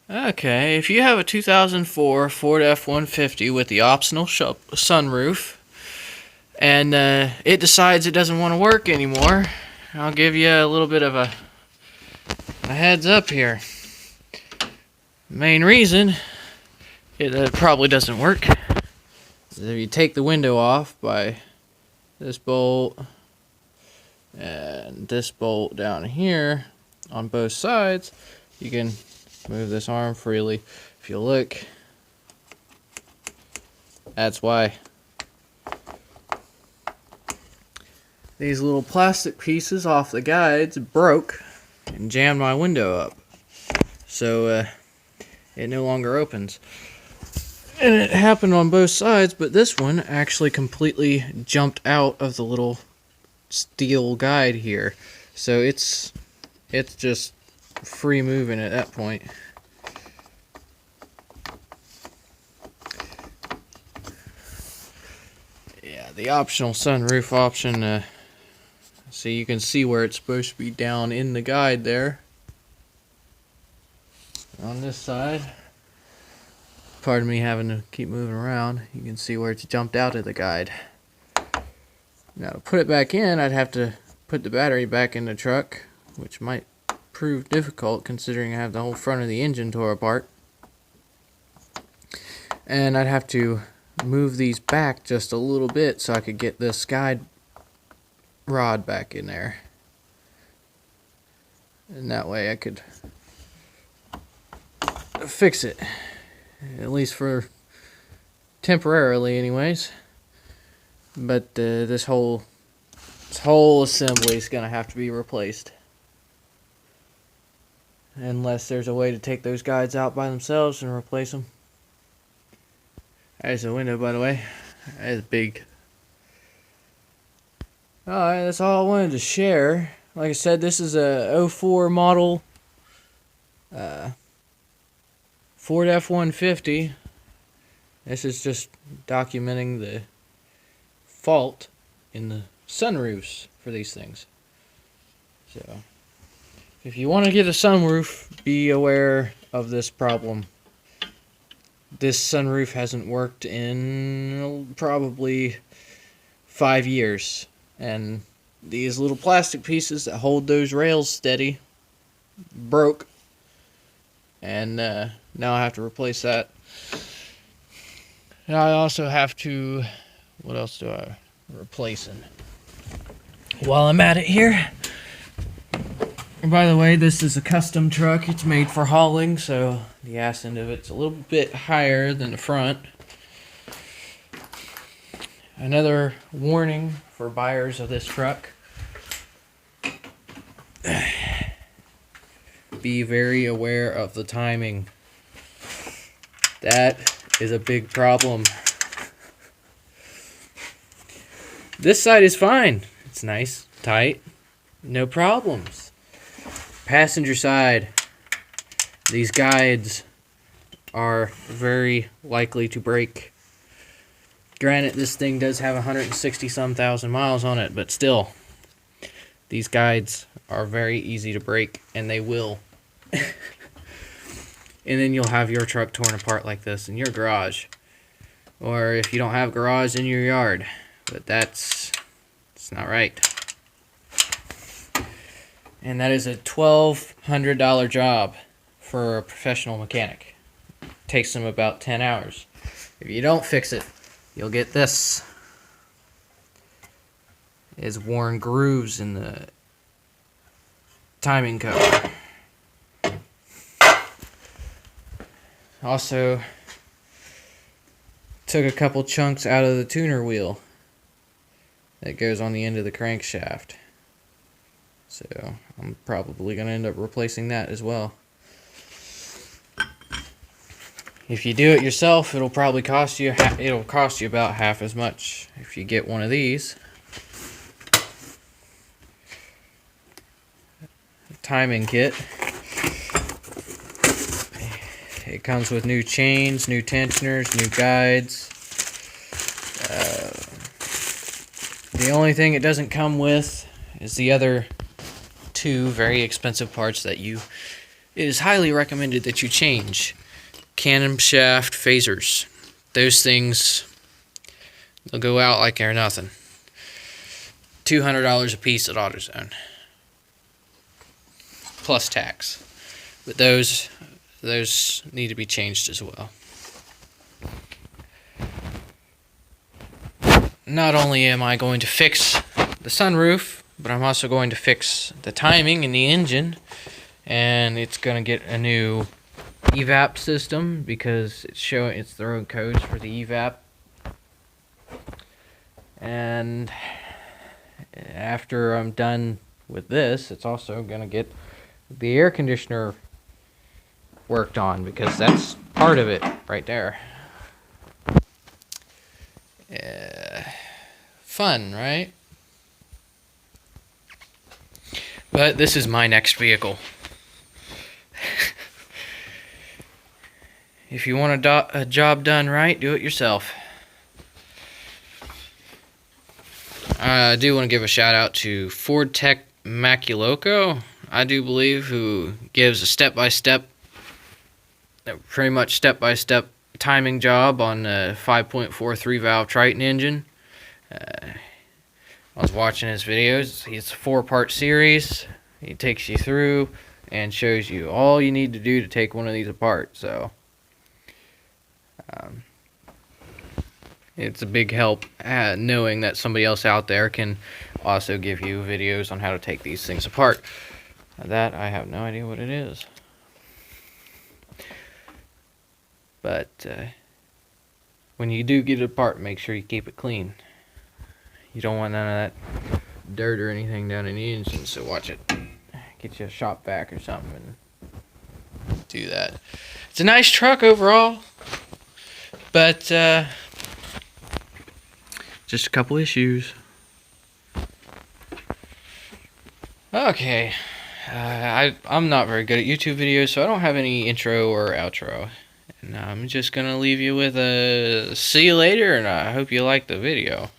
Okay, if you have a 2004 Ford F-150 with the optional sunroof, and it decides it doesn't want to work anymore, I'll give you a little bit of a heads up here. Main reason it probably doesn't work is if you take the window off by this bolt and this bolt down here on both sides, you can move this arm freely. If you look, that's why. These little plastic pieces off the guides broke and jammed my window up. So it no longer opens. And it happened on both sides, but this one actually completely jumped out of the little steel guide here. So it's just free moving at that point. Yeah, the optional sunroof option, so you can see where it's supposed to be down in the guide there. On this side, pardon me having to keep moving around, you can see where it's jumped out of the guide. Now to put it back in, I'd have to put the battery back in the truck, which might prove difficult considering I have the whole front of the engine tore apart. And I'd have to move these back just a little bit so I could get this guide rod back in there. And that way I could fix it, at least for temporarily anyways. But this whole assembly is gonna have to be replaced, unless there's a way to take those guides out by themselves and replace them. There's the window, by the way. That is big. Alright, that's all I wanted to share. Like I said, this is a 04 model Ford F-150. This is just documenting the fault in the sunroofs for these things. So, if you want to get a sunroof, be aware of this problem. This sunroof hasn't worked in probably 5 years, and these little plastic pieces that hold those rails steady broke, and now I have to replace that. And I also have to, what else do I replace in? While I'm at it here, and by the way, this is a custom truck. It's made for hauling, so the ass end of it's a little bit higher than the front. Another warning for buyers of this truck: be very aware of the timing. That is a big problem. This side is fine. It's nice, tight, no problems. Passenger side, these guides are very likely to break. Granted, this thing does have 160-some thousand miles on it, but still, these guides are very easy to break, and they will. And then you'll have your truck torn apart like this in your garage. Or if you don't have a garage, in your yard. But it's not right. And that is a $1,200 job for a professional mechanic. It takes them about 10 hours. If you don't fix it, you'll get this. It's worn grooves in the timing cover. Also, took a couple chunks out of the tuner wheel that goes on the end of the crankshaft. So I'm probably going to end up replacing that as well. If you do it yourself, it'll probably cost you about half as much if you get one of these. Timing kit. It comes with new chains, new tensioners, new guides. The only thing it doesn't come with is the other two very expensive parts that you it is highly recommended that you change camshaft phasers. Those things, they'll go out like they're nothing. $200 a piece at AutoZone, plus tax. But those need to be changed as well. Not only am I going to fix the sunroof, but I'm also going to fix the timing in the engine, and it's going to get a new evap system because it's throwing codes for the evap. And after I'm done with this, it's also going to get the air conditioner worked on, because that's part of it right there. Fun, right? But this is my next vehicle. If you want a job done right, do it yourself. I do want to give a shout out to Ford Tech Maculoco, I do believe, who gives a pretty much step-by-step timing job on a 5.43 valve Triton engine. I was watching his videos. It's a 4-part series. He takes you through and shows you all you need to do to take one of these apart. So it's a big help knowing that somebody else out there can also give you videos on how to take these things apart. That I have no idea what it is. But when you do get it apart, make sure you keep it clean. You don't want none of that dirt or anything down in the engine, so watch it. Get you a shop vac or something and do that. It's a nice truck overall, but just a couple issues. Okay, I'm not very good at YouTube videos, so I don't have any intro or outro. And I'm just going to leave you with a see you later, and I hope you like the video.